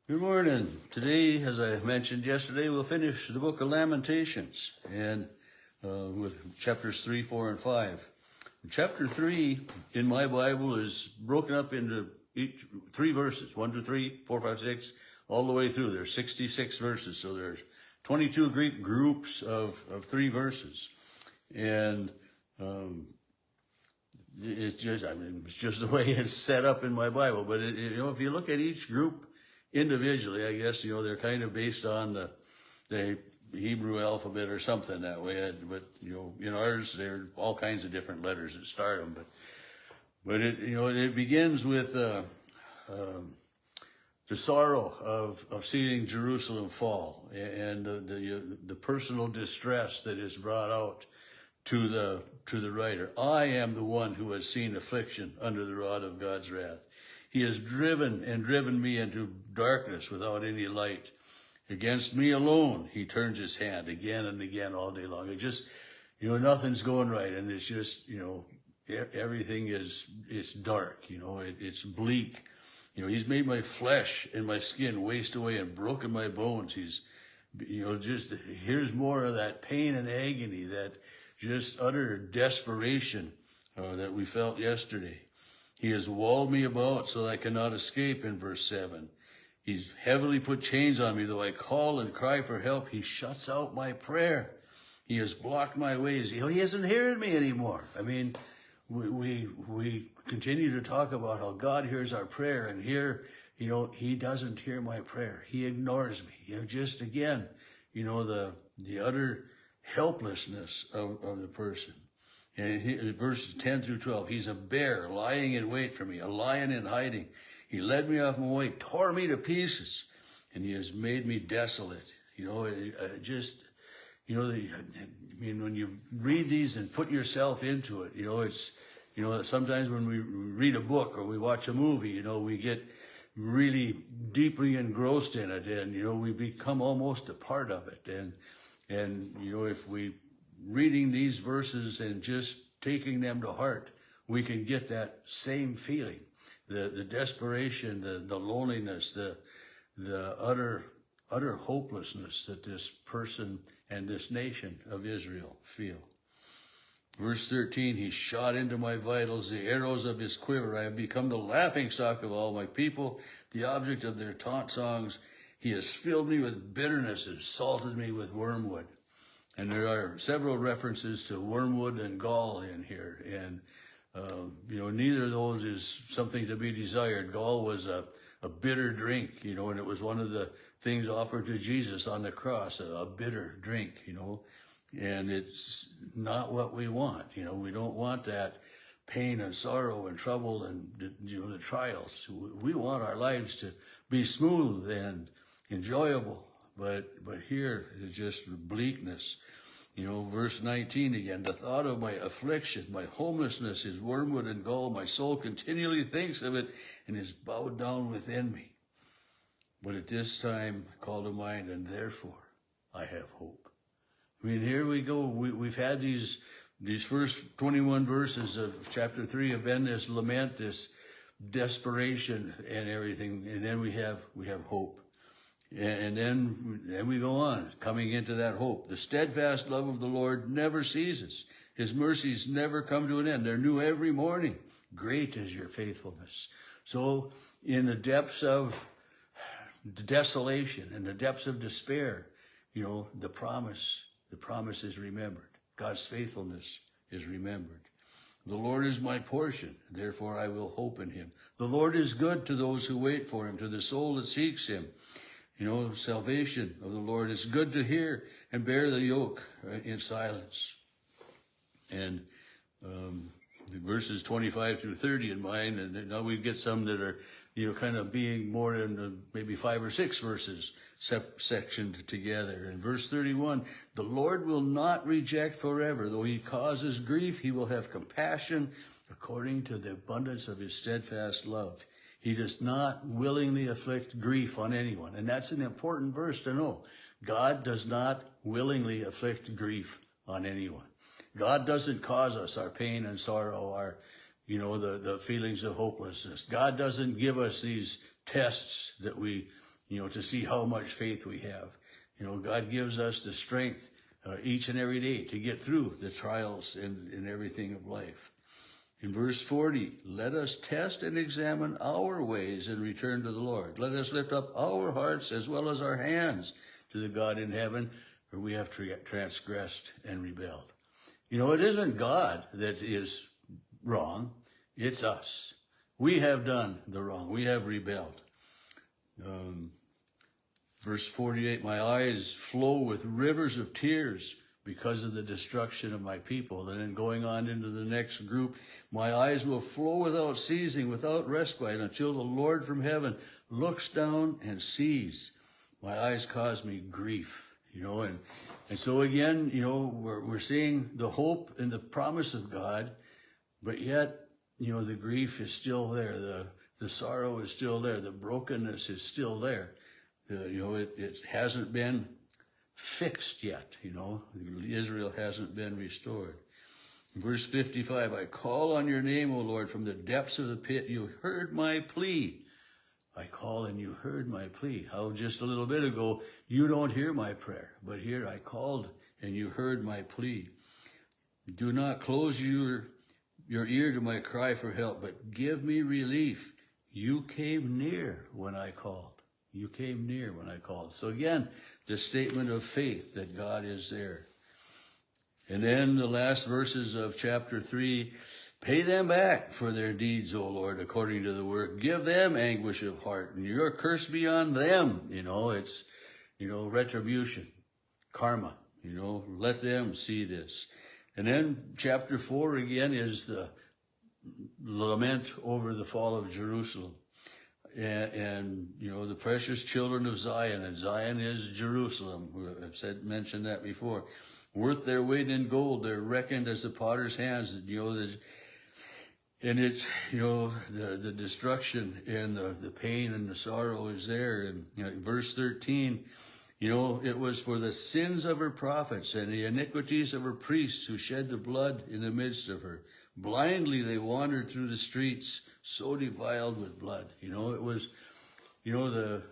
Good morning. Today, as I mentioned yesterday, we'll finish the book of Lamentations and with chapters 3, 4, and 5. Chapter 3 in my Bible is broken up into each 3 verses, 1, 2, 3, 4, 5, 6, all the way through. There's 66 verses, so there's 22 Greek groups of 3 verses. And it's just the way it's set up in my Bible. But if you look at each group individually, I guess, they're kind of based on the Hebrew alphabet or something that way. But, in ours, there are all kinds of different letters that start them. But it begins with the sorrow of seeing Jerusalem fall and the personal distress that is brought out to the writer. I am the one who has seen affliction under the rod of God's wrath. He has driven me into darkness without any light. Against me alone, he turns his hand again and again all day long. It just, nothing's going right. And it's just, everything it's dark, it's bleak. He's made my flesh and my skin waste away and broken my bones. He's, here's more of that pain and agony, that just utter desperation that we felt yesterday. He has walled me about so that I cannot escape, in verse 7. He's heavily put chains on me, though I call and cry for help. He shuts out my prayer. He has blocked my ways. He isn't hearing me anymore. I mean, we continue to talk about how God hears our prayer, and here, he doesn't hear my prayer. He ignores me. Just again, the utter helplessness of the person. And verses 10 through 12, he's a bear lying in wait for me, a lion in hiding. He led me off my way, tore me to pieces, and he has made me desolate. When you read these and put yourself into it, it's, sometimes when we read a book or we watch a movie, we get really deeply engrossed in it, and, we become almost a part of it. And if we reading these verses and just taking them to heart, we can get that same feeling, the desperation, the loneliness, the utter hopelessness that this person and this nation of Israel feel. Verse 13, he shot into my vitals the arrows of his quiver. I have become the laughingstock of all my people, the object of their taunt songs. He has filled me with bitterness and salted me with wormwood. And there are several references to wormwood and gall in here. And, neither of those is something to be desired. Gall was a bitter drink, and it was one of the things offered to Jesus on the cross, a bitter drink, and it's not what we want. We don't want that pain and sorrow and trouble and, the trials. We want our lives to be smooth and enjoyable. But here is just bleakness. Verse 19 again, the thought of my affliction, my homelessness is wormwood and gall. My soul continually thinks of it and is bowed down within me. But at this time I call to mind, and therefore I have hope. Here we go. We've had these first 21 verses of chapter 3 have been this lament, this desperation and everything. And then we have hope. And then we go on, coming into that hope. The steadfast love of the Lord never ceases. His mercies never come to an end. They're new every morning. Great is your faithfulness. So in the depths of desolation, in the depths of despair, the promise is remembered. God's faithfulness is remembered. The Lord is my portion, therefore I will hope in him. The Lord is good to those who wait for him, to the soul that seeks him. Salvation of the Lord is good to hear and bear the yoke in silence. And verses 25 through 30 in mine, and now we get some that are, kind of being more in maybe 5 or 6 verses sectioned together. In verse 31, the Lord will not reject forever. Though he causes grief, he will have compassion according to the abundance of his steadfast love. He does not willingly afflict grief on anyone. And that's an important verse to know. God does not willingly afflict grief on anyone. God doesn't cause us our pain and sorrow, our, the feelings of hopelessness. God doesn't give us these tests that we to see how much faith we have. God gives us the strength each and every day to get through the trials and everything of life. In verse 40, let us test and examine our ways and return to the Lord. Let us lift up our hearts as well as our hands to the God in heaven, for we have transgressed and rebelled. It isn't God that is wrong, it's us. We have done the wrong. We have rebelled. Verse 48, my eyes flow with rivers of tears because of the destruction of my people. And then going on into the next group, my eyes will flow without ceasing, without respite, until the Lord from heaven looks down and sees. My eyes cause me grief, and so again, we're seeing the hope and the promise of God, but yet, the grief is still there. The sorrow is still there. The brokenness is still there. It hasn't been fixed yet, Israel hasn't been restored. Verse 55, I call on your name, O Lord, from the depths of the pit. You heard my plea. I call and you heard my plea. How just a little bit ago, you don't hear my prayer, but here I called and you heard my plea. Do not close your ear to my cry for help, but give me relief. You came near when I called. You came near when I called. So again, the statement of faith that God is there. And then the last verses of chapter 3, pay them back for their deeds, O Lord, according to the word. Give them anguish of heart, and your curse be on them. It's, retribution, karma, let them see this. And then chapter 4 again is the lament over the fall of Jerusalem. And the precious children of Zion, and Zion is Jerusalem. I've mentioned that before. Worth their weight in gold, they're reckoned as the potter's hands. And it's the destruction and the pain and the sorrow is there. And verse 13, it was for the sins of her prophets and the iniquities of her priests who shed the blood in the midst of her. Blindly they wandered through the streets, so defiled with blood. It was, the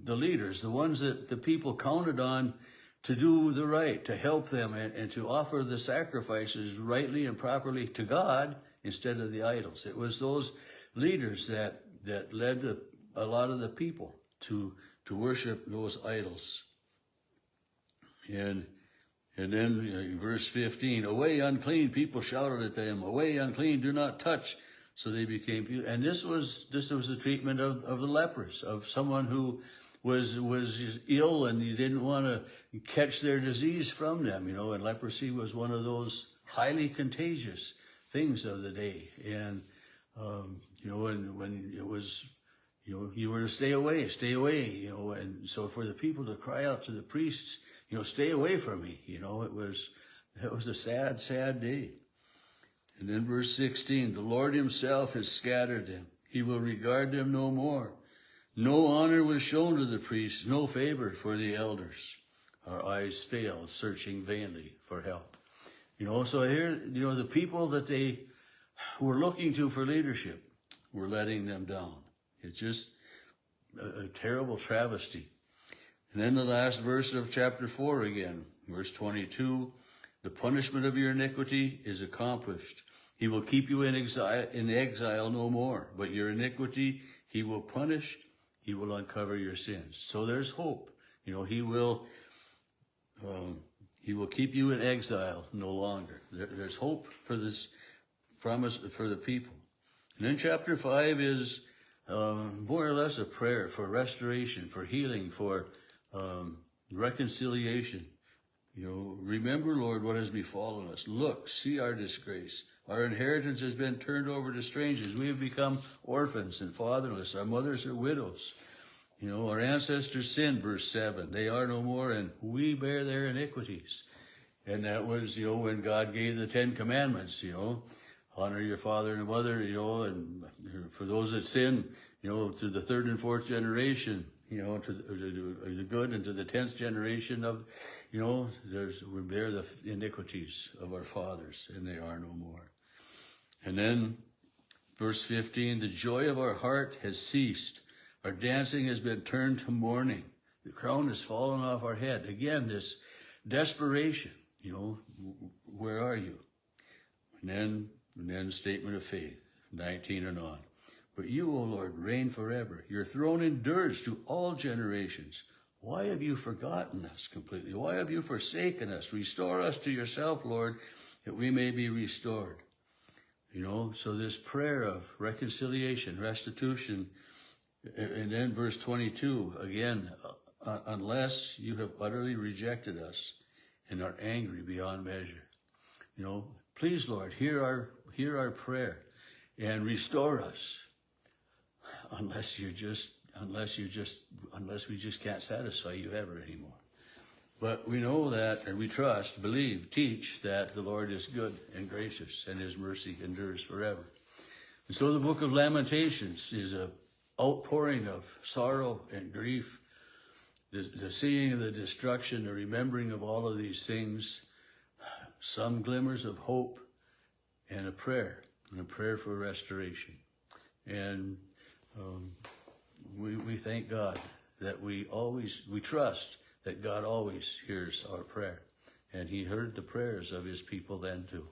leaders, the ones that the people counted on to do the right, to help them and to offer the sacrifices rightly and properly to God instead of the idols. It was those leaders that led a lot of the people to worship those idols. And then verse 15, away unclean, people shouted at them, away unclean, do not touch. So they became pure. And this was the treatment of the lepers, of someone who was ill and you didn't want to catch their disease from them, and leprosy was one of those highly contagious things of the day. And, and when it was, you were to stay away, and so for the people to cry out to the priests, stay away from me, it was a sad, sad day. And then verse 16, the Lord himself has scattered them. He will regard them no more. No honor was shown to the priests, no favor for the elders. Our eyes failed, searching vainly for help. So here, the people that they were looking to for leadership were letting them down. It's just a terrible travesty. And then the last verse of chapter 4 again, verse 22, the punishment of your iniquity is accomplished. He will keep you in exile no more, but your iniquity he will punish. He will uncover your sins. So there's hope. He will keep you in exile no longer. There's hope for this promise for the people. And then chapter 5 is more or less a prayer for restoration, for healing, for reconciliation. Remember, Lord, what has befallen us. Look, see our disgrace. Our inheritance has been turned over to strangers. We have become orphans and fatherless. Our mothers are widows. Our ancestors sinned, verse 7. They are no more, and we bear their iniquities. And that was, when God gave the 10 Commandments, honor your father and mother, and for those that sin, to the 3rd and 4th generation, to the good, and to the 10th generation of, we bear the iniquities of our fathers, and they are no more. And then, verse 15, the joy of our heart has ceased. Our dancing has been turned to mourning. The crown has fallen off our head. Again, this desperation, where are you? And then statement of faith, 19 and on. But you, O Lord, reign forever. Your throne endures to all generations. Why have you forgotten us completely? Why have you forsaken us? Restore us to yourself, Lord, that we may be restored. So this prayer of reconciliation, restitution, and then verse 22, again, unless you have utterly rejected us and are angry beyond measure. Please, Lord, hear our prayer and restore us. Unless we just can't satisfy you ever anymore. But we know that, and we trust, believe, teach that the Lord is good and gracious, and his mercy endures forever. And so the book of Lamentations is a outpouring of sorrow and grief, the seeing of the destruction, the remembering of all of these things, some glimmers of hope, and a prayer for restoration. And we thank God that we trust that God always hears our prayer. And he heard the prayers of his people then too.